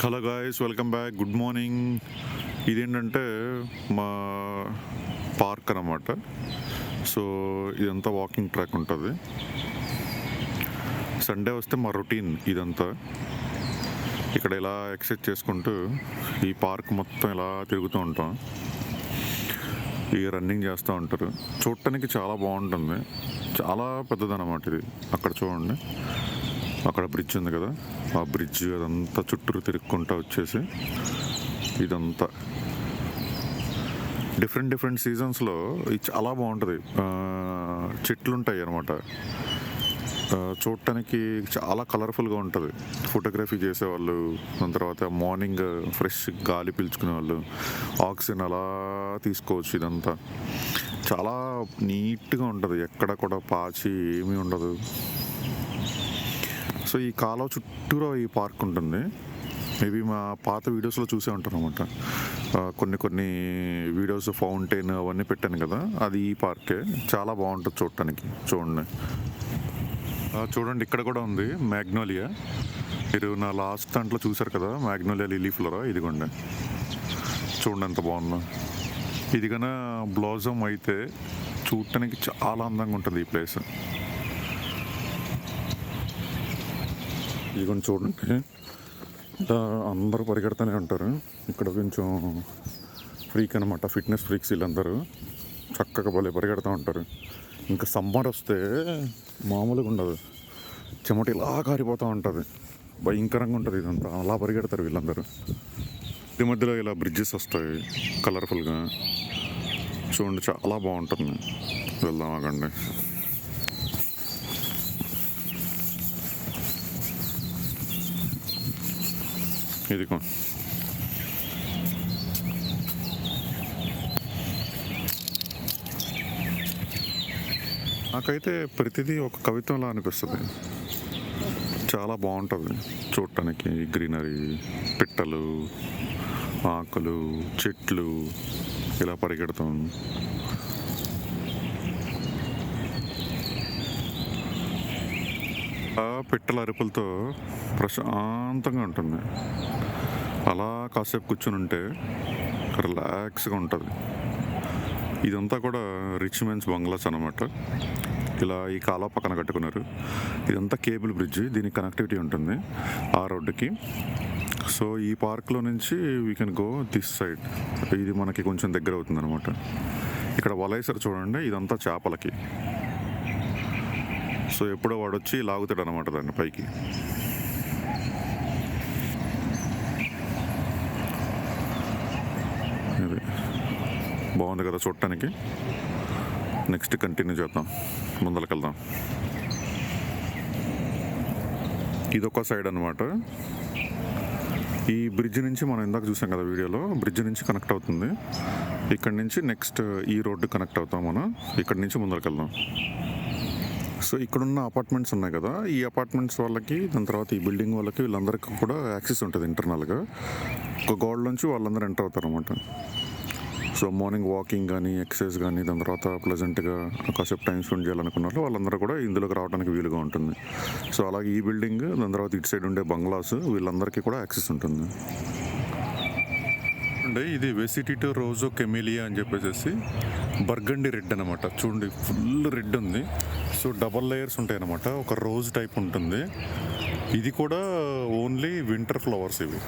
Hello guys, welcome back. Good morning. ఇదేంటంటే మా park అన్నమాట. సో ఇదంతా వాకింగ్ ట్రాక్ ఉంటుంది. సండే వస్తే మా రొటీన్ ఇదంతా. ఇక్కడ ఇలా ఎక్సర్సైజ్ చేసుకుంటూ ఈ పార్క్ మొత్తం ఇలా తిరుగుతూ ఉంటాం. ఈ రన్నింగ్ చేస్తూ ఉంటారు. చూడటానికి చాలా బాగుంటుంది. చాలా పెద్దదన్నమాట ఇది. అక్కడ చూడండి, అక్కడ బ్రిడ్జ్ ఉంది కదా, ఆ బ్రిడ్జ్ అదంతా చుట్టూరు తిరుక్కుంటూ వచ్చేసి ఇదంతా డిఫరెంట్ సీజన్స్లో ఇది చాలా బాగుంటుంది. చెట్లు ఉంటాయి అన్నమాట. చూడటానికి చాలా కలర్ఫుల్గా ఉంటుంది. ఫోటోగ్రఫీ చేసేవాళ్ళు, దాని తర్వాత మార్నింగ్ ఫ్రెష్ గాలి పీల్చుకునే వాళ్ళు, ఆక్సిజన్ అలా తీసుకోవచ్చు. ఇదంతా చాలా నీట్గా ఉంటుంది. ఎక్కడ కూడా పాచి ఏమీ ఉండదు. సో ఈ కాలువ చుట్టూరా ఈ పార్క్ ఉంటుంది. మేబీ మా పాత వీడియోస్లో చూసే ఉంటాను అనమాట. కొన్ని వీడియోస్ ఫౌంటైన్ అవన్నీ పెట్టాను కదా, అది ఈ పార్కే. చాలా బాగుంటుంది చూడటానికి. చూడండి ఇక్కడ కూడా ఉంది మ్యాగ్నోలియా. మీరు నా లాస్ట్ దాంట్లో చూసారు కదా మ్యాగ్నోలియా లిలీ ఫ్లవర్. ఇదిగోండి, చూడండి ఎంత బాగుందో. ఇది కన్నా బ్లాజమ్ అయితే చూడటానికి చాలా అందంగా ఉంటుంది ఈ ప్లేస్. ఇది కొంచెం చూడండి, ఇలా అందరూ పరిగెడుతూనే ఉంటారు. ఇక్కడ కొంచెం ఫ్రీక్ అనమాట, ఫిట్నెస్ ఫ్రీక్స్ వీళ్ళందరూ. చక్కగా భలే పరిగెడుతూ ఉంటారు. ఇంకా సమ్మర్ వస్తే మామూలుగా ఉండదు, చెమట ఇలా కారిపోతూ ఉంటుంది. భయంకరంగా ఉంటుంది ఇదంతా. అలా పరిగెడతారు వీళ్ళందరూ. ఈ మధ్యలో ఇలా బ్రిడ్జెస్ వస్తాయి కలర్ఫుల్గా. చూడండి, చాలా బాగుంటుంది. వెళ్దాం ఆగండి. ఇదిగో నాకైతే ప్రతిదీ ఒక కవిత్వంలా అనిపిస్తుంది. చాలా బాగుంటుంది చూడటానికి. గ్రీనరీ, పిట్టలు, ఆకులు, చెట్లు ఇలా పరిగెడతాం. ఆ పిట్టల అరుపులతో ప్రశాంతంగా ఉంటుంది. అలా కాసేపు కూర్చుని ఉంటే రిలాక్స్గా ఉంటుంది. ఇదంతా కూడా రిచ్ మెన్స్ బంగ్లాస్ అనమాట. ఇలా ఈ కాలువ పక్కన కట్టుకున్నారు. ఇదంతా కేబుల్ బ్రిడ్జ్, దీనికి కనెక్టివిటీ ఉంటుంది ఆ రోడ్డుకి. సో ఈ పార్క్లో నుంచి we can go this side. ఇది మనకి కొంచెం దగ్గర అవుతుంది అనమాట. ఇక్కడ వలేసర్ చూడండి, ఇదంతా చేపలకి. సో ఎప్పుడో వాడు వచ్చి లాగుతాడు అనమాట దాన్ని పైకి. ఇది బాగుంది కదా చూడటానికి. నెక్స్ట్ కంటిన్యూ చేద్దాం, ముందరికి వెళ్దాం. ఇదొక సైడ్ అనమాట. ఈ బ్రిడ్జ్ నుంచి మనం ఇందాక చూసాం కదా వీడియోలో, బ్రిడ్జ్ నుంచి కనెక్ట్ అవుతుంది. ఇక్కడ నుంచి నెక్స్ట్ ఈ రోడ్డు కనెక్ట్ అవుతాం మనం. ఇక్కడ నుంచి ముందరికి వెళ్దాం. సో ఇక్కడున్న అపార్ట్మెంట్స్ ఉన్నాయి కదా, ఈ అపార్ట్మెంట్స్ వాళ్ళకి, దాని తర్వాత ఈ బిల్డింగ్ వాళ్ళకి, వీళ్ళందరికీ కూడా యాక్సెస్ ఉంటుంది ఇంటర్నల్గా. ఒక గోడ నుంచి వాళ్ళందరూ ఎంటర్ అవుతారు అనమాట. సో మార్నింగ్ వాకింగ్ కానీ, ఎక్సర్సైజ్ కానీ, దాని తర్వాత ప్లెజెంట్గా కాసేపు టైం స్పెండ్ చేయాలనుకున్న వాళ్ళందరూ కూడా ఇందులోకి రావడానికి వీలుగా ఉంటుంది. సో అలాగే ఈ బిల్డింగ్, దాని తర్వాత ఇటు సైడ్ ఉండే బంగ్లాస్, వీళ్ళందరికీ కూడా యాక్సెస్ ఉంటుంది. అంటే ఇది వెసిటిటో రోజో కెమిలియా అని చెప్పేసి బర్గండి రెడ్ అనమాట. చూడండి, ఫుల్ రెడ్ ఉంది. సో డబల్ లేయర్స్ ఉంటాయి అన్నమాట. ఒక రోజ్ టైప్ ఉంటుంది. ఇది కూడా ఓన్లీ వింటర్ ఫ్లవర్స్ ఇవి.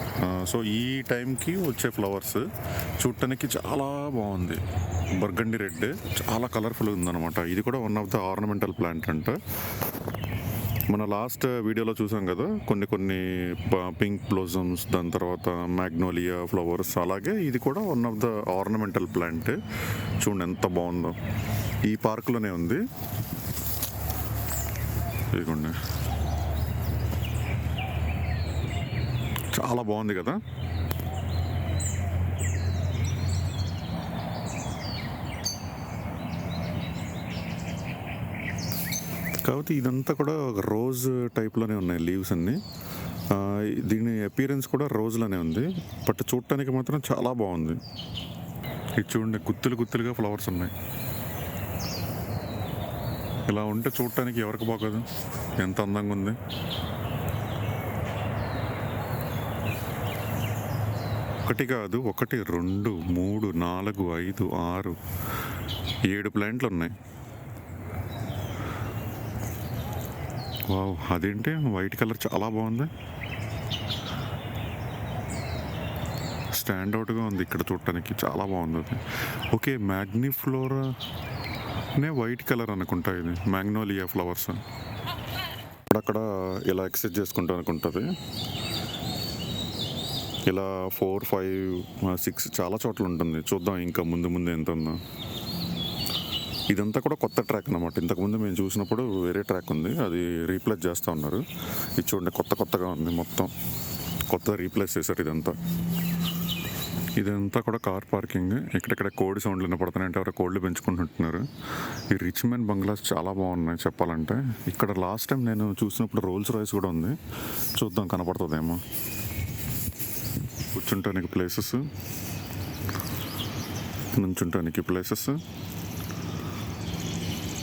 సో ఈ టైంకి వచ్చే ఫ్లవర్స్ చూడటానికి చాలా బాగుంది. బర్గండి రెడ్ చాలా కలర్ఫుల్ ఉందన్నమాట. ఇది కూడా one of the ornamental plant అంట. మన లాస్ట్ వీడియోలో చూసాం కదా కొన్ని పింక్ బ్లోజమ్స్, దాని తర్వాత మ్యాగ్నోలియా ఫ్లవర్స్. అలాగే ఇది కూడా one of the ornamental plant. చూడండి ఎంత బాగుందో. ఈ పార్కులోనే ఉంది. ఇదిగోండి, చాలా బాగుంది కదా. కాబట్టి ఇదంతా కూడా రోజ్ టైప్లోనే ఉన్నాయి లీవ్స్ అన్నీ. దీని అపియరెన్స్ కూడా రోజులోనే ఉంది, బట్ చూడటానికి మాత్రం చాలా బాగుంది. ఇది చూడండి, గుత్తులుగా ఫ్లవర్స్ ఉన్నాయి. ఇలా ఉంటే చూడటానికి ఎవరికి బాగోదు, ఎంత అందంగా ఉంది. ఒకటి కాదు, 1 2 3 4 5 6 7 ప్లాంట్లు ఉన్నాయి. వావ్, అదేంటి వైట్ కలర్ చాలా బాగుంది, స్టాండ్ అవుట్గా ఉంది ఇక్కడ చూడటానికి, చాలా బాగుంది అది. ఓకే, మ్యాగ్నిఫ్లోరా వైట్ కలర్ అనుకుంటా, ఇది మ్యాగ్నోలియా ఫ్లవర్స్. అక్కడక్కడ ఇలా ఎక్సెస్ చేసుకుంటా అనుకుంటుంది. ఇలా 4 5 6 చాలా చోట్ల ఉంటుంది. చూద్దాం ఇంకా ముందు ముందు ఎంత ఉందో. ఇదంతా కూడా కొత్త ట్రాక్ అన్నమాట. ఇంతకుముందు మేము చూసినప్పుడు వేరే ట్రాక్ ఉంది, అది రీప్లేస్ చేస్తూ ఉన్నారు. ఇది చూడండి, కొత్తగా ఉంది, మొత్తం కొత్త రీప్లేస్ చేశారు ఇదంతా కూడా కార్ పార్కింగ్. ఇక్కడెక్కడ కోడి సౌండ్లు వినపడుతున్నాయి, అంటే ఎవరు కోళ్ళు పెంచుకుంటుంటున్నారు. ఈ రిచ్ మెన్ బంగ్లాస్ చాలా బాగున్నాయి చెప్పాలంటే. ఇక్కడ లాస్ట్ టైం నేను చూసినప్పుడు రోల్స్ రాయ్స్ కూడా ఉంది, చూద్దాం కనపడుతుందేమో. కూర్చుంటానికి ప్లేసెస్, నుంచుంటానికి ప్లేసెస్,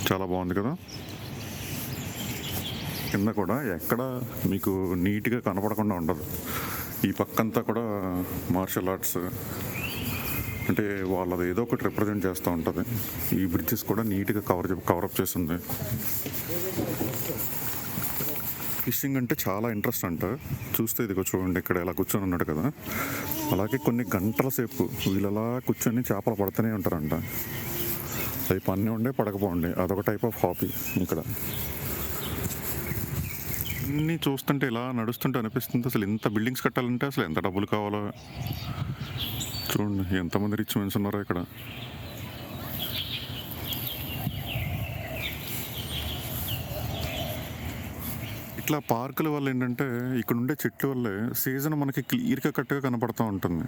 చాలా బాగుంది కదా. కింద కూడా ఎక్కడ మీకు నీట్గా కనపడకుండా ఉండదు. ఈ పక్కంతా కూడా మార్షల్ ఆర్ట్స్, అంటే వాళ్ళది ఏదో ఒకటి రిప్రజెంట్ చేస్తూ ఉంటుంది. ఈ బ్రిడ్జెస్ కూడా నీట్గా కవరప్ చేస్తుంది. ఫిషింగ్ అంటే చాలా ఇంట్రెస్ట్ అంట. చూస్తే ఇదిగో చూడండి, ఇక్కడ ఇలా కూర్చొని ఉన్నాడు కదా, అలాగే కొన్ని గంటల సేపు వీళ్ళలా కూర్చొని చేపలు పడుతూనే ఉంటారంట. అవి పన్నీ ఉండే పడకపోండి, అదొక టైప్ ఆఫ్ హాబీ ఇక్కడ. అన్నీ చూస్తుంటే ఇలా నడుస్తుంటే అనిపిస్తుంది, అసలు ఇంత బిల్డింగ్స్ కట్టాలంటే అసలు ఎంత డబ్బులు కావాలో. చూడండి ఎంతమంది రిచ్ మెన్స్ ఉన్నారో ఇక్కడ. ఇట్లా పార్కుల వల్ల ఏంటంటే ఇక్కడ ఉండే చెట్ల వల్లే సీజన్ మనకి క్లియర్గా కట్టుగా కనపడుతూ ఉంటుంది.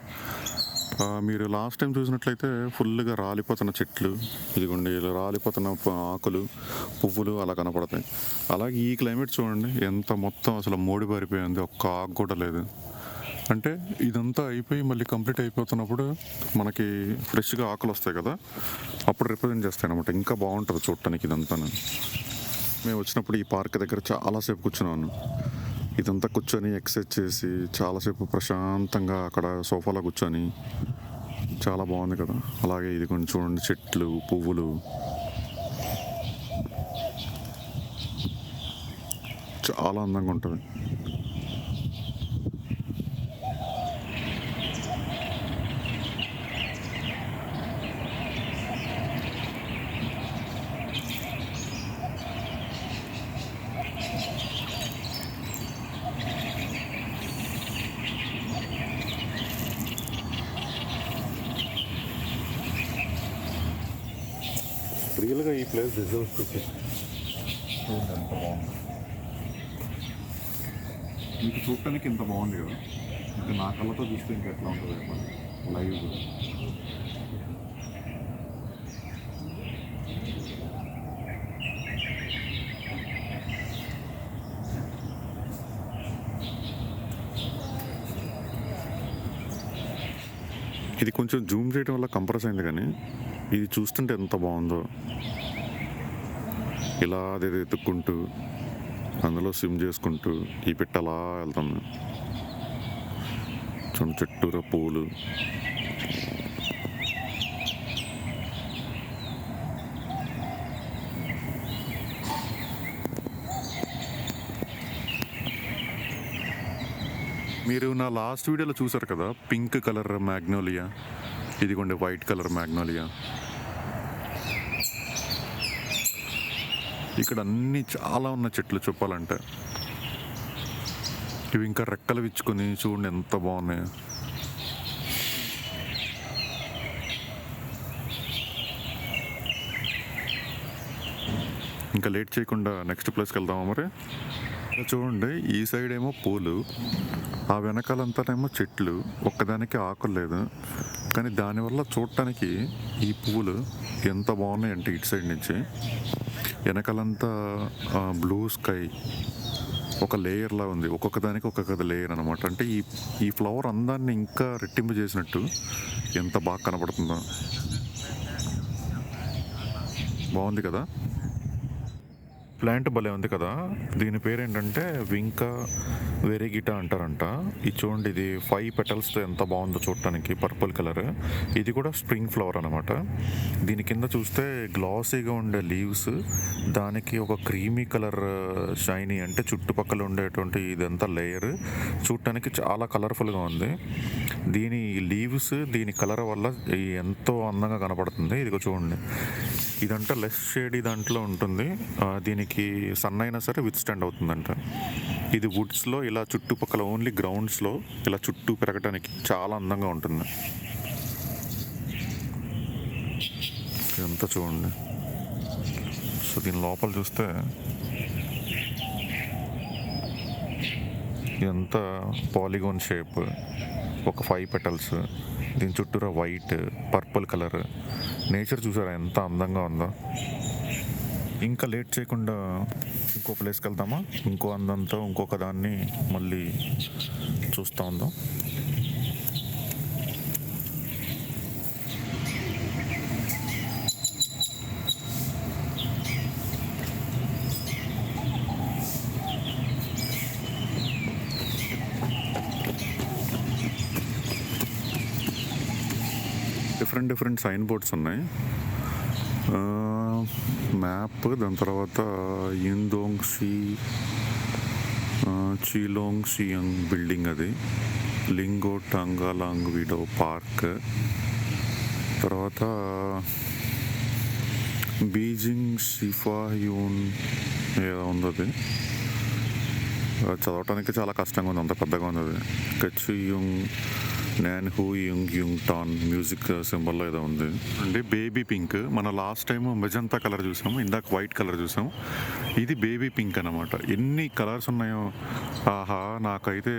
మీరు లాస్ట్ టైం చూసినట్లయితే ఫుల్గా రాలిపోతున్న చెట్లు, ఇదిగోండి ఇలా రాలిపోతున్న ఆకులు, పువ్వులు అలా కనపడతాయి. అలాగే ఈ క్లైమేట్ చూడండి, ఎంత మొత్తం అసలు మోడి పారిపోయింది, ఒక్క ఆకు కూడా లేదు. అంటే ఇదంతా అయిపోయి మళ్ళీ కంప్లీట్ అయిపోతున్నప్పుడు మనకి ఫ్రెష్గా ఆకులు వస్తాయి కదా, అప్పుడు రిప్రజెంట్ చేస్తాయి అన్నమాట. ఇంకా బాగుంటుంది చూడటానికి ఇదంతా. మేము వచ్చినప్పుడు ఈ పార్క్ దగ్గర చాలాసేపు కూర్చున్నాను. ఇదంతా కూర్చొని ఎక్సర్సైజ్ చేసి చాలాసేపు ప్రశాంతంగా అక్కడ సోఫాలో కూర్చొని చాలా బాగుంది కదా. అలాగే ఇది కొంచెం చూడండి, చెట్లు, పువ్వులు, చాలా అందంగా ఉంటుంది. రియల్గా ఈ ప్లేస్ డిజర్వ్స్ టు విజిట్. చూడండి ఎంత బాగుంది, మీకు చూడటానికి ఇంత బాగుంది కదా, ఇంకా నా కళ్ళతో చూస్తే ఇంకా ఎట్లా ఉంటుంది చెప్పండి లైవ్. ఇది కొంచెం జూమ్ చేయడం వల్ల కంప్రెస్ అయింది, కానీ ఇది చూస్తుంటే ఎంత బాగుందో. ఇలా అదేదో ఎత్తుక్కుంటూ అందులో స్విమ్ చేసుకుంటూ ఈ పిట్ట అలా వెళ్తాము. చూడండి చుట్టూరా పూలు. మీరు నా లాస్ట్ వీడియోలో చూసారు కదా, పింక్ కలర్ మ్యాగ్నోలియా, ఇదిగోండి వైట్ కలర్ మ్యాగ్నోలియా. ఇక్కడ అన్నీ చాలా ఉన్న చెట్లు చెప్పాలంటే. ఇవి ఇంకా రెక్కలు విచ్చుకొని చూడండి ఎంత బాగున్నాయి. ఇంకా లేట్ చేయకుండా నెక్స్ట్ ప్లేస్కి వెళ్దామా మరి. చూడండి ఈ సైడ్ ఏమో పూలు, ఆ వెనకాలంతానేమో చెట్లు, ఒక్కదానికి ఆకులు లేదు, కానీ దానివల్ల చూడటానికి ఈ పువ్వులు ఎంత బాగున్నాయి అంటే ఇటు సైడ్ నుంచి వెనకాలంతా బ్లూ స్కై, ఒక లేయర్లా ఉంది, ఒక్కొక్క దానికి ఒక్కొక్క లేయర్ అనమాట. అంటే ఈ ఫ్లవర్ అందాన్ని ఇంకా రెట్టింపు చేసినట్టు ఎంత బాగా కనపడుతుందో. బాగుంది కదా. ప్లాంట్ భలే ఉంది కదా. దీని పేరు ఏంటంటే వింకా వెరిగిటా అంటారంట. ఇది చూడండి, ఇది 5 పెటల్స్తో ఎంత బాగుందో చూడటానికి, పర్పుల్ కలర్. ఇది కూడా స్ప్రింగ్ ఫ్లవర్ అనమాట. దీని కింద చూస్తే గ్లాసీగా ఉండే లీవ్స్, దానికి ఒక క్రీమీ కలర్ షైనీ, అంటే చుట్టుపక్కల ఉండేటువంటి ఇదంతా లేయర్ చూడటానికి చాలా కలర్ఫుల్గా ఉంది. దీని లీవ్స్ దీని కలర్ వల్ల ఎంతో అందంగా కనపడుతుంది. ఇదిగో చూడండి, ఇదంతా లెస్ షేడ్ దాంట్లో ఉంటుంది. దీనికి సన్ అయినా సరే విత్ స్టాండ్ అవుతుందంట. ఇది వుడ్స్లో ఇలా చుట్టుపక్కల ఓన్లీ గ్రౌండ్స్లో ఇలా చుట్టూ పెరగటానికి చాలా అందంగా ఉంటుంది. ఇదంతా చూడండి. సో దీని లోపల చూస్తే ఇదంతా పాలిగోన్ షేప్, ఒక 5 పెటల్స్, దీని చుట్టూరా వైట్ పర్పుల్ కలర్. నేచర్ చూసారా ఎంత అందంగా ఉందో. ఇంకా లేట్ చేయకుండా ఇంకో ప్లేస్కి వెళ్దామా? ఇంకో అందంతో ఇంకొక దాన్ని మళ్ళీ చూస్తూ ఉందాం. డిఫరెంట్ సైన్ బోర్డ్స్ ఉన్నాయి. మ్యాప్, దాని తర్వాత యిందోంగ్ చీలోంగ్ సియంగ్ బిల్డింగ్, అది లింగో టంగాలాంగ్ విడో పార్క్, తర్వాత బీజింగ్ షిఫాయూన్ ఏదో ఉంది. అది చదవటానికి చాలా కష్టంగా ఉంది, అంత పెద్దగా ఉంది. అది కచ్యుంగ్ నాన్ హూ యుంగ్ యుంగ్ టాన్ మ్యూజిక్ సింబల్లో ఏదో ఉంది అండి. బేబీ పింక్, మన లాస్ట్ టైం మెజంతా కలర్ చూసాము, ఇందాక వైట్ కలర్ చూసాము. ఇది బేబీ పింక్ అన్నమాట. ఎన్ని కలర్స్ ఉన్నాయో. ఆహా, నాకైతే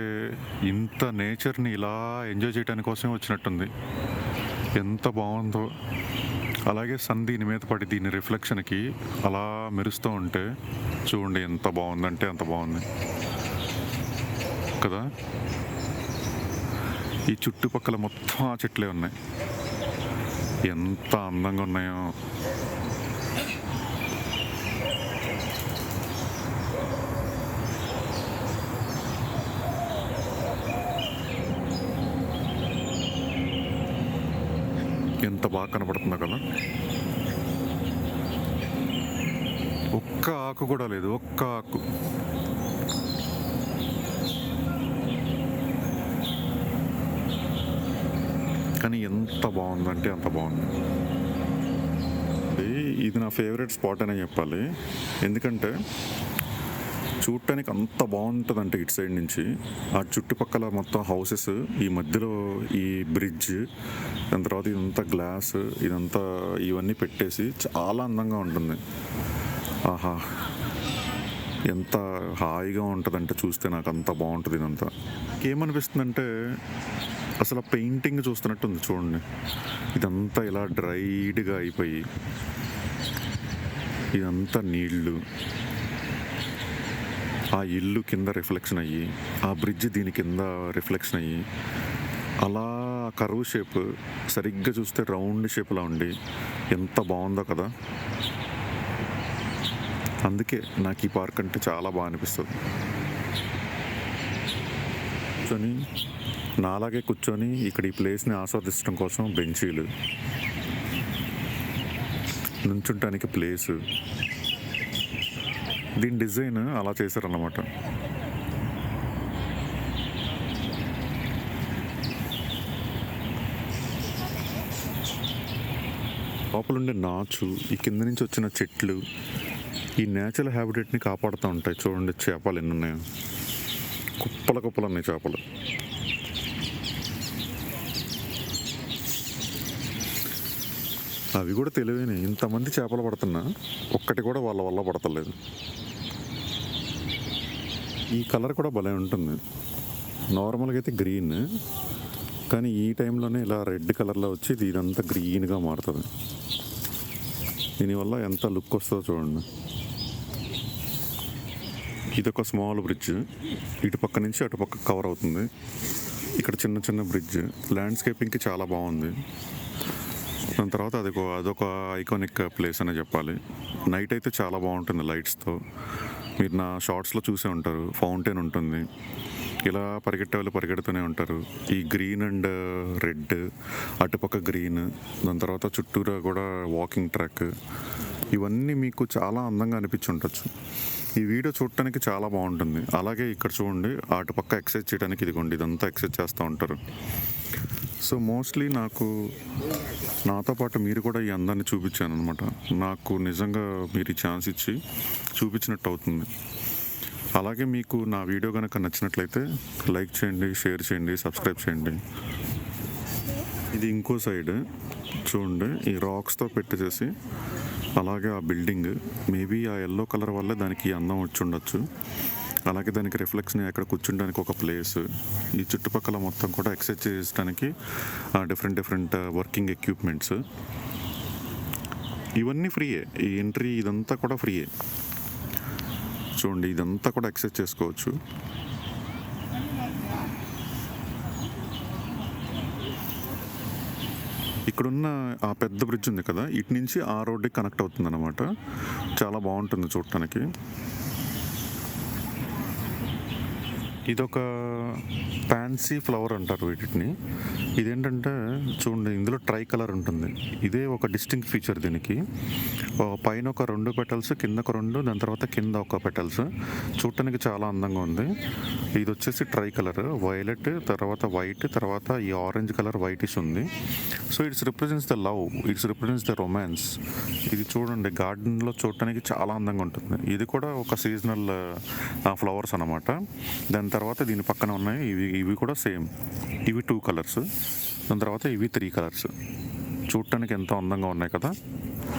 ఇంత నేచర్ని ఇలా ఎంజాయ్ చేయడానికి కోసమే వచ్చినట్టుంది. ఎంత బాగుందో. అలాగే సన్ దీని మీద పడి దీని రిఫ్లెక్షన్కి అలా మెరుస్తూ ఉంటే చూడండి ఎంత బాగుందంటే అంత బాగుంది కదా. ఈ చుట్టుపక్కల మొత్తం ఆ చెట్లే ఉన్నాయి. ఎంత అందంగా ఉన్నాయో. ఎంత బాగా కనపడుతుందో కదా. ఒక్క ఆకు కూడా లేదు, ఒక్క ఆకు. కానీ ఎంత బాగుందంటే అంత బాగుంది. ఇది నా ఫేవరెట్ స్పాట్ అనే చెప్పాలి. ఎందుకంటే చూడటానికి అంత బాగుంటుందంటే ఇటు సైడ్ నుంచి ఆ చుట్టుపక్కల మొత్తం హౌసెస్, ఈ మధ్యలో ఈ బ్రిడ్జ్, దాని తర్వాత ఇదంతా గ్లాస్, ఇదంతా ఇవన్నీ పెట్టేసి చాలా అందంగా ఉంటుంది. ఆహా, ఎంత హాయిగా ఉంటుందంటే చూస్తే నాకు అంత బాగుంటుంది. ఇదంతా ఏమనిపిస్తుందంటే అసలు పెయింటింగ్ చూస్తున్నట్టు ఉంది. చూడండి, ఇదంతా ఇలా డ్రైడ్గా అయిపోయి ఇదంతా నీళ్ళు, ఆ ఇల్లు కింద రిఫ్లెక్షన్ అయ్యి, ఆ బ్రిడ్జ్ దీని కింద రిఫ్లెక్షన్ అయ్యి, అలా కర్వ్ షేప్ సరిగ్గా చూస్తే రౌండ్ షేప్లా ఉండి ఎంత బాగుందో కదా. అందుకే నాకు ఈ పార్క్ అంటే చాలా బాగా అనిపిస్తుంది. కూర్చొని నాలాగే కూర్చొని ఇక్కడ ఈ ప్లేస్ని ఆస్వాదించడం కోసం బెంచీలు, నుంచుంటానికి ప్లేసు, దీని డిజైన్ అలా చేశారన్నమాట. లోపలుండే నాచు, ఈ కింద నుంచి వచ్చిన చెట్లు ఈ నేచురల్ హ్యాబిటేట్ని కాపాడుతూ ఉంటాయి. చూడండి చేపలు ఎన్ని ఉన్నాయో, కుప్పలు ఉన్నాయి చేపలు. అవి కూడా తెలివైన, ఇంతమంది చేపలు పడుతున్నా ఒక్కటి కూడా వాళ్ళ వల్ల పడతలేదు. ఈ కలర్ కూడా భలే ఉంటుంది. నార్మల్గా అయితే గ్రీన్, కానీ ఈ టైంలోనే ఇలా రెడ్ కలర్లో వచ్చి ఇదంతా గ్రీన్గా మారుతుంది. దీనివల్ల ఎంత లుక్ వస్తుందో చూడండి. ఇదొక స్మాల్ బ్రిడ్జ్, ఇటు పక్క నుంచి అటు పక్క కవర్ అవుతుంది. ఇక్కడ చిన్న చిన్న బ్రిడ్జ్, ల్యాండ్స్కేపింగ్కి చాలా బాగుంది. దాని తర్వాత అదొక ఐకానిక్ ప్లేస్ అనే చెప్పాలి. నైట్ అయితే చాలా బాగుంటుంది లైట్స్తో. మీరు నా షార్ట్స్లో చూసే ఉంటారు, ఫౌంటైన్ ఉంటుంది, ఇలా పరిగెట్టే వాళ్ళు పరిగెడుతూనే ఉంటారు. ఈ గ్రీన్ అండ్ రెడ్, అటుపక్క గ్రీన్, దాని తర్వాత చుట్టూరా కూడా వాకింగ్ ట్రాక్, ఇవన్నీ మీకు చాలా అందంగా అనిపించుండొచ్చు. ఈ వీడియో చూడటానికి చాలా బాగుంటుంది. అలాగే ఇక్కడ చూడండి, అటుపక్క ఎక్సర్సైజ్ చేయడానికి ఇదిగోండి, ఇదంతా ఎక్సర్సైజ్ చేస్తూ ఉంటారు. సో మోస్ట్లీ నాతో పాటు మీరు కూడా ఈ అందాన్ని చూపించాను అనమాట. నాకు నిజంగా మీరు ఈ ఛాన్స్ ఇచ్చి చూపించినట్టు అవుతుంది. అలాగే మీకు నా వీడియో కనుక నచ్చినట్లయితే లైక్ చేయండి, షేర్ చేయండి, సబ్స్క్రైబ్ చేయండి. ఇది ఇంకో సైడ్ చూడండి, ఈ రాక్స్తో పెట్టేసేసి అలాగే ఆ బిల్డింగ్, మేబీ ఆ ఎల్లో కలర్ వల్లే దానికి అందం వచ్చి ఉండొచ్చు. అలాగే దానికి రిఫ్లెక్షన్ అక్కడ కూర్చుంటానికి ఒక ప్లేస్, ఈ చుట్టుపక్కల మొత్తం కూడా ఎక్సర్సైజ్ చేయడానికి డిఫరెంట్ వర్కింగ్ ఎక్విప్మెంట్స్, ఇవన్నీ ఫ్రీయే. ఈ ఎంట్రీ ఇదంతా కూడా ఫ్రీయే. చూడండి, ఇదంతా కూడా ఎక్సర్సైజ్ చేసుకోవచ్చు. ఇక్కడున్న ఆ పెద్ద బ్రిడ్జ్ ఉంది కదా, ఇటు నుంచి ఆ రోడ్డుకి కనెక్ట్ అవుతుంది అనమాట. చాలా బాగుంటుంది చూడటానికి. ఇదొక ఫ్యాన్సీ ఫ్లవర్ అంటారు వీటిని. ఇదేంటంటే చూడండి, ఇందులో ట్రై కలర్ ఉంటుంది. ఇదే ఒక డిస్టింక్ట్ ఫీచర్ దీనికి. పైన ఒక 2 పెటల్స్, కింద ఒక 2, దాని తర్వాత కింద ఒక పెటల్స్. చూడటానికి చాలా అందంగా ఉంది. ఇది వచ్చేసి ట్రై కలర్, వైలెట్, తర్వాత వైట్, తర్వాత ఈ ఆరెంజ్ కలర్ వైటిష్ ఉంది. So it's represents the love, it's represents the romance. ఇది చూడండి, గార్డెన్లో చూడటానికి చాలా అందంగా ఉంటుంది. ఇది కూడా ఒక సీజనల్ ఫ్లవర్స్ అన్నమాట. దాని తర్వాత దీని పక్కన ఉన్నాయి ఇవి కూడా సేమ్. ఇవి 2 కలర్స్, దాని తర్వాత ఇవి 3 కలర్స్. చూడటానికి ఎంతో అందంగా ఉన్నాయి కదా.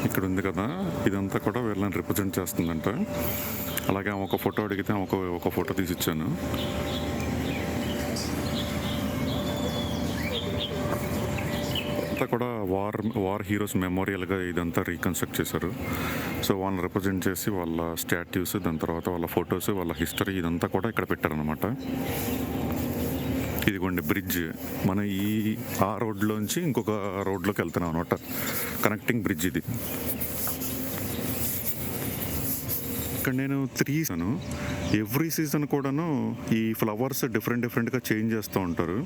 ఇక్కడ ఉంది కదా, ఇదంతా కూడా వీళ్ళని రిప్రజెంట్ చేస్తుందంట. అలాగే ఒక ఫోటో అడిగితే ఒక ఫోటో తీసిచ్చాను. అంతా కూడా వార్ హీరోస్ మెమోరియల్గా ఇదంతా రీకన్స్ట్రక్ట్ చేశారు. సో వాళ్ళని రిప్రజెంట్ చేసి వాళ్ళ స్టాట్యూస్, దాని తర్వాత వాళ్ళ ఫొటోస్, వాళ్ళ హిస్టరీ, ఇదంతా కూడా ఇక్కడ పెట్టారనమాట. ఇదిగోండి బ్రిడ్జ్, మన ఆ రోడ్లోంచి ఇంకొక రోడ్లోకి వెళ్తున్నాం అనమాట. కనెక్టింగ్ బ్రిడ్జ్ ఇది. ఇక్కడ నేను 3 ఎవ్రీ సీజన్ కూడాను ఈ ఫ్లవర్స్ డిఫరెంట్గా చేంజ్ చేస్తూ ఉంటారు.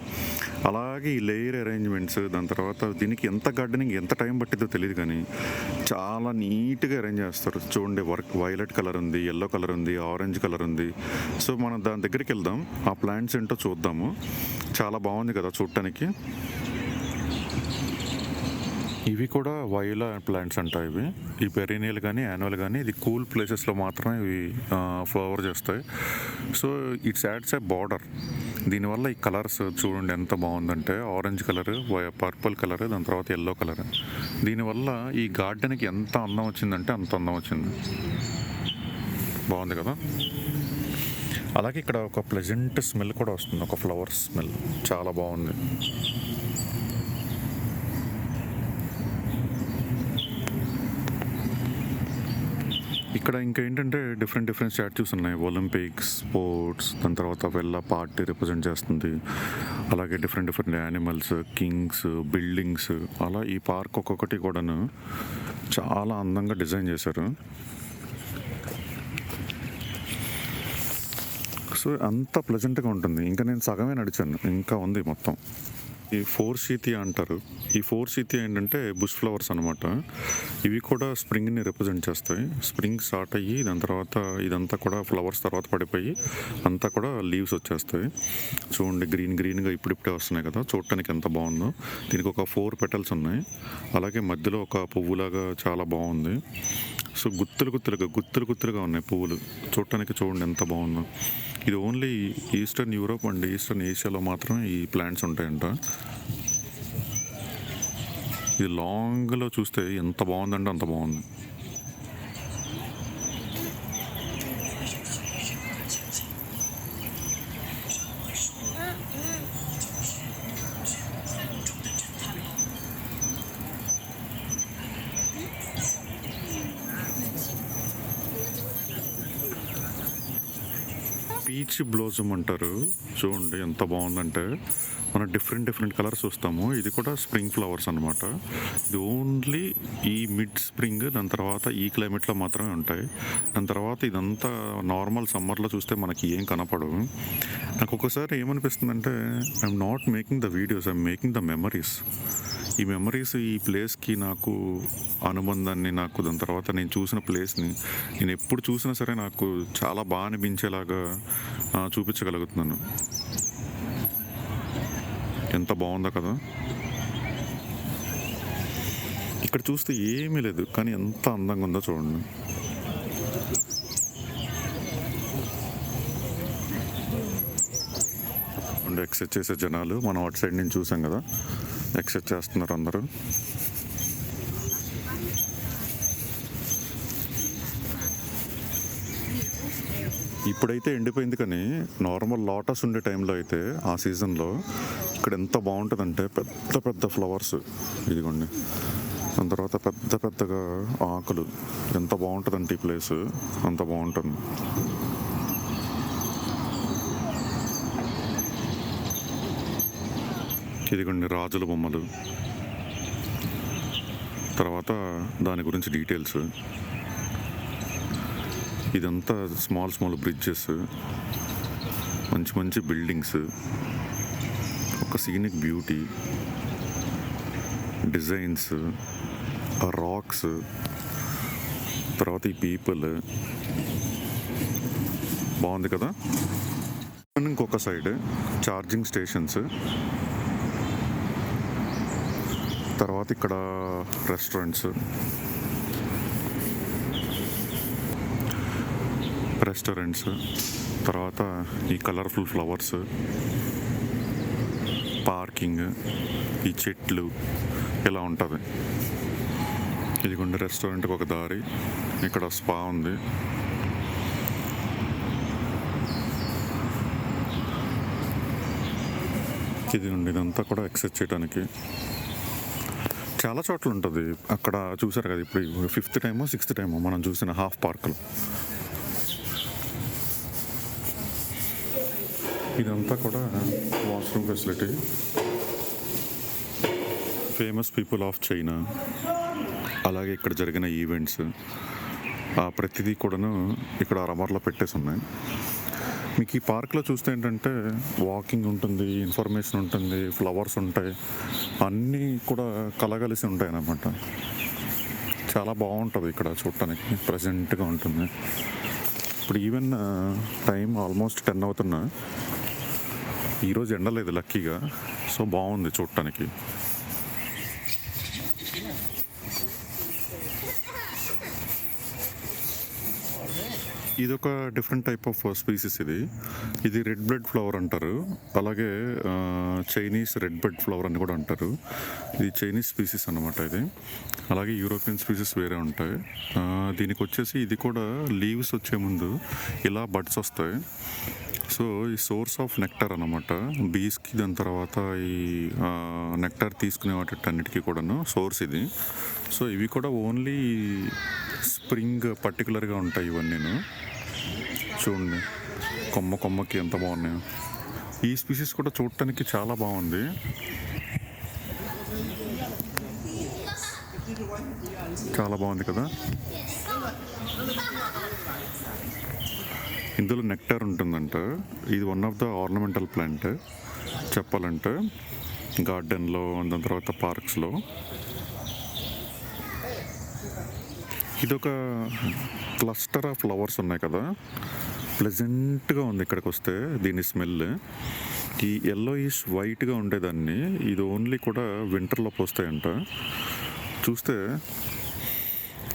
అలాగే ఈ లేయర్ అరేంజ్మెంట్స్, దాని తర్వాత దీనికి ఎంత గార్డెనింగ్ ఎంత టైం పట్టిద్దో తెలియదు, కానీ చాలా నీట్గా అరేంజ్ చేస్తారు. చూడండి, వైలెట్ కలర్ ఉంది, ఎల్లో కలర్ ఉంది, ఆరెంజ్ కలర్ ఉంది. సో మనం దాని దగ్గరికి వెళ్దాం, ఆ ప్లాంట్స్ ఏంటో చూద్దాము. చాలా బాగుంది కదా చూడటానికి. ఇవి కూడా వైలా ప్లాంట్స్ అంట. ఈ పెరీనియల్ కానీ యాన్యువల్ కానీ ఇది కూల్ ప్లేసెస్లో మాత్రమే ఇవి ఫ్లవర్ చేస్తాయి. So it's ads A border. దీనివల్ల ఈ కలర్స్ చూడండి ఎంత బాగుందంటే, ఆరెంజ్ కలర్, పర్పుల్ కలర్, దాని తర్వాత ఎల్లో కలర్. దీనివల్ల ఈ గార్డెన్కి ఎంత అందం వచ్చిందంటే అంత అందం వచ్చింది. బాగుంది కదా. అలాగే ఇక్కడ ఒక ప్లెజెంట్ స్మెల్ కూడా వస్తుంది, ఒక ఫ్లవర్ స్మెల్, చాలా బాగుంది. ఇక్కడ ఇంకా ఏంటంటే డిఫరెంట్ స్టాట్యూస్ ఉన్నాయి. ఒలింపిక్స్, స్పోర్ట్స్, దాని తర్వాత వెళ్ళ పార్టీ రిప్రజెంట్ చేస్తుంది. అలాగే డిఫరెంట్ యానిమల్స్, కింగ్స్, బిల్డింగ్స్, అలా ఈ పార్క్ ఒక్కొక్కటి కూడాను చాలా అందంగా డిజైన్ చేశారు. సో అంత ప్లెజెంట్గా ఉంటుంది. ఇంకా నేను సగమే నడిచాను, ఇంకా ఉంది మొత్తం. ఈ ఫోర్షీథియా అంటారు. ఈ ఫోర్షీథియా ఏంటంటే బుష్ ఫ్లవర్స్ అనమాట. ఇవి కూడా స్ప్రింగ్ని రిప్రజెంట్ చేస్తాయి. స్ప్రింగ్ స్టార్ట్ అయ్యి దాని తర్వాత ఇదంతా కూడా ఫ్లవర్స్ తర్వాత పడిపోయి అంతా కూడా లీవ్స్ వచ్చేస్తాయి. చూడండి, గ్రీన్గా ఇప్పుడిప్పుడే వస్తున్నాయి కదా, చూడటానికి ఎంత బాగుందో. దీనికి ఒక 4 పెటల్స్ ఉన్నాయి. అలాగే మధ్యలో ఒక పువ్వులాగా చాలా బాగుంది. సో గుత్తులుగా ఉన్నాయి పువ్వులు. చూడటానికి చూడండి ఎంత బాగుందో. ఇది only eastern Europe and eastern ఏషియాలో మాత్రమే ఈ ప్లాంట్స్ ఉంటాయంట. ఇది లాంగ్లో చూస్తే ఎంత బాగుందంటే అంత బాగుంది. పీచ్ బ్లోజమ్ అంటారు. చూడండి ఎంత బాగుందంటే, మనం డిఫరెంట్ కలర్స్ చూస్తాము. ఇది కూడా స్ప్రింగ్ ఫ్లవర్స్ అనమాట. ఇది ఓన్లీ ఈ మిడ్ స్ప్రింగ్, దాని తర్వాత ఈ క్లైమేట్లో మాత్రమే ఉంటాయి. దాని తర్వాత ఇదంతా నార్మల్ సమ్మర్లో చూస్తే మనకి ఏం కనపడవు. నాకు ఒక్కోసారి ఏమనిపిస్తుందంటే, I'm not making the videos, I'm making the memories. ఈ మెమరీస్, ఈ ప్లేస్కి నాకు అనుబంధాన్ని, నాకు దాని తర్వాత నేను చూసిన ప్లేస్ని నేను ఎప్పుడు చూసినా సరే నాకు చాలా బాగా అనిపించేలాగా చూపించగలుగుతున్నాను. ఎంత బాగుందో కదా. ఇక్కడ చూస్తే ఏమీ లేదు, కానీ ఎంత అందంగా ఉందో చూడండి. ఎక్సైజ్ చేసే జనాలు మనం అటు సైడ్ నుంచి చూసాం కదా, ఎక్సైజ్ చేస్తున్నారు అందరూ. ఇప్పుడైతే ఎండిపోయింది, కానీ నార్మల్ లోటస్ ఉండే టైంలో అయితే ఆ సీజన్లో ఇక్కడ ఎంత బాగుంటుందంటే పెద్ద ఫ్లవర్స్, ఇదిగోండి. దాని తర్వాత పెద్దగా ఆకులు, ఎంత బాగుంటుందంటే ఈ ప్లేస్ అంత బాగుంటుంది. ఇదిగోండి రాజుల బొమ్మలు, తర్వాత దాని గురించి డీటెయిల్స్. ఇదంతా స్మాల్ బ్రిడ్జెస్, మంచి బిల్డింగ్స్, ఒక సీనిక్ బ్యూటీ, డిజైన్స్, రాక్స్, తర్వాత ఈ పీపుల్. బాగుంది కదా. ఇంకొక సైడ్ ఛార్జింగ్ స్టేషన్స్, తర్వాత ఇక్కడ రెస్టారెంట్స్, తర్వాత ఈ కలర్ఫుల్ ఫ్లవర్స్, పార్కింగ్, ఈ చెట్లు, ఇలా ఉంటుంది. ఇదిగోండి రెస్టారెంట్కి ఒక దారి, ఇక్కడ స్పా ఉంది. ఇదిగోండి ఇదంతా కూడా ఎక్సర్సైజ్ చేయడానికి చాలా చోట్ల ఉంటుంది. అక్కడ చూసారు కదా, ఇప్పుడు 5th టైమో 6th టైమో మనం చూసిన హాఫ్ పార్క్లో. ఇదంతా కూడా washroom facility. Famous people of China, అలాగే ఇక్కడ జరిగిన ఈవెంట్స్ ప్రతిదీ కూడాను ఇక్కడ రమర్లో పెట్టేసి ఉన్నాయి. మీకు ఈ పార్క్లో చూస్తే ఏంటంటే వాకింగ్ ఉంటుంది, ఇన్ఫర్మేషన్ ఉంటుంది, ఫ్లవర్స్ ఉంటాయి, అన్నీ కూడా కలగలిసి ఉంటాయి అన్నమాట. చాలా బాగుంటుంది ఇక్కడ చూడటానికి, ప్రెజెంట్గా ఉంటుంది. ఇప్పుడు ఈవెన్ టైం ఆల్మోస్ట్ 10 అవుతున్నా, ఈరోజు ఎండలేదు లక్కీగా, సో బాగుంది చూడటానికి. ఇదొక డిఫరెంట్ టైప్ ఆఫ్ స్పీసీస్. ఇది రెడ్ బ్లడ్ ఫ్లవర్ అంటారు, అలాగే చైనీస్ రెడ్ బ్లడ్ ఫ్లవర్ అని కూడా అంటారు. ఇది చైనీస్ స్పీసీస్ అన్నమాట ఇది. అలాగే యూరోపియన్ స్పీసీస్ వేరే ఉంటాయి. దీనికి వచ్చేసి ఇది కూడా లీవ్స్ వచ్చే ముందు ఇలా బడ్స్ వస్తాయి. సో ఈ సోర్స్ ఆఫ్ నెక్టార్ అన్నమాట బీస్కి. దాని తర్వాత ఈ నెక్టార్ తీసుకునే వాటిన్నిటికీ కూడాను సోర్స్ ఇది. సో ఇవి కూడా ఓన్లీ స్ప్రింగ్ పర్టికులర్గా ఉంటాయి ఇవన్నీను. చూడండి కొమ్మకి ఎంత బాగున్నాయో. ఈ స్పీసీస్ కూడా చూడటానికి చాలా బాగుంది. చాలా బాగుంది కదా. ఇందులో నెక్టార్ ఉంటుందంట. ఇది one of the ornamental plant చెప్పాలంటే గార్డెన్లో, దాని తర్వాత పార్క్స్లో. ఇదొక క్లస్టర్ ఆఫ్ ఫ్లవర్స్ ఉన్నాయి కదా, ప్లెజెంట్గా ఉంది ఇక్కడికి వస్తే. దీని స్మెల్ ఈ ఎల్లోయిష్ వైట్గా ఉండేదాన్ని, ఇది ఓన్లీ కూడా వింటర్లో పోస్తాయంట. చూస్తే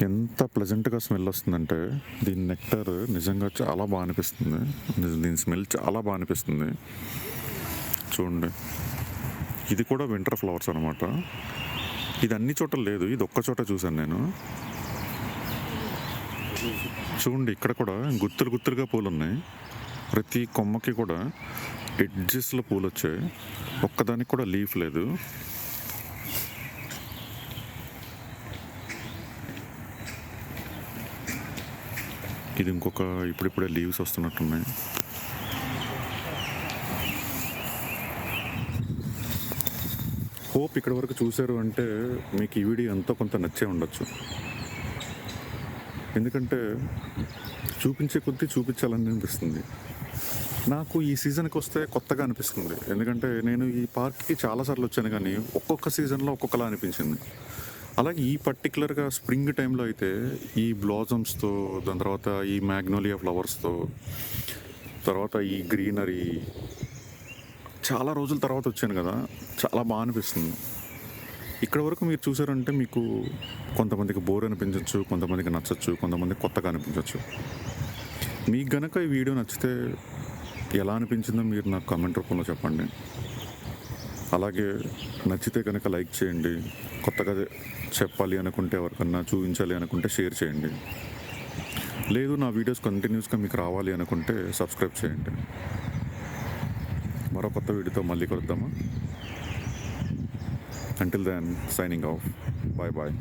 ఎంత ప్లెజెంట్గా స్మెల్ వస్తుందంటే, దీని నెక్టర్ నిజంగా చాలా బాగా అనిపిస్తుంది. దీని స్మెల్ చాలా బాగా అనిపిస్తుంది. చూడండి ఇది కూడా వింటర్ ఫ్లవర్స్ అనమాట. ఇది అన్ని చోట్ల లేదు, ఇది ఒక్క చోట చూశాను నేను. చూడండి ఇక్కడ కూడా గుత్తులుగా పూలు ఉన్నాయి. ప్రతి కొమ్మకి కూడా ఎడ్జెస్లో పూలు వచ్చాయి, ఒక్కదానికి కూడా లీఫ్ లేదు. ఇది ఇంకొక ఇప్పుడిప్పుడే లీవ్స్ వస్తున్నట్టున్నాయి. హోప్ ఇక్కడ వరకు చూశారు అంటే మీకు ఈ వీడియో ఎంతో కొంత నచ్చే ఉండొచ్చు. ఎందుకంటే చూపించే కొద్దీ చూపించాలని అనిపిస్తుంది. నాకు ఈ సీజన్కి వస్తే కొత్తగా అనిపిస్తుంది. ఎందుకంటే నేను ఈ పార్క్కి చాలాసార్లు వచ్చాను, కానీ ఒక్కొక్క సీజన్లో ఒక్కొక్కలా అనిపించింది. అలాగే ఈ పర్టికులర్గా స్ప్రింగ్ టైంలో అయితే ఈ బ్లాజమ్స్తో, దాని తర్వాత ఈ మ్యాగ్నోలియా ఫ్లవర్స్తో, తర్వాత ఈ గ్రీనరీ, చాలా రోజుల తర్వాత వచ్చాను కదా, చాలా బాగా అనిపిస్తుంది. ఇక్కడ వరకు మీరు చూసారంటే మీకు కొంతమందికి బోర్ అనిపించవచ్చు, కొంతమందికి నచ్చచ్చు, కొంతమందికి కొత్తగా అనిపించవచ్చు. మీకు గనక ఈ వీడియో నచ్చితే ఎలా అనిపించిందో మీరు నాకు కామెంట్ రూపంలో చెప్పండి. అలాగే నచ్చితే కనుక లైక్ చేయండి. కొత్తగా చెప్పాలి అనుకుంటే, ఎవరికన్నా చూపించాలి అనుకుంటే షేర్ చేయండి. లేదు నా వీడియోస్ కంటిన్యూస్గా మీకు రావాలి అనుకుంటే సబ్స్క్రైబ్ చేయండి. మరో కొత్త వీడియోతో మళ్ళీ కలుద్దామా? Until then, signing off. Bye bye.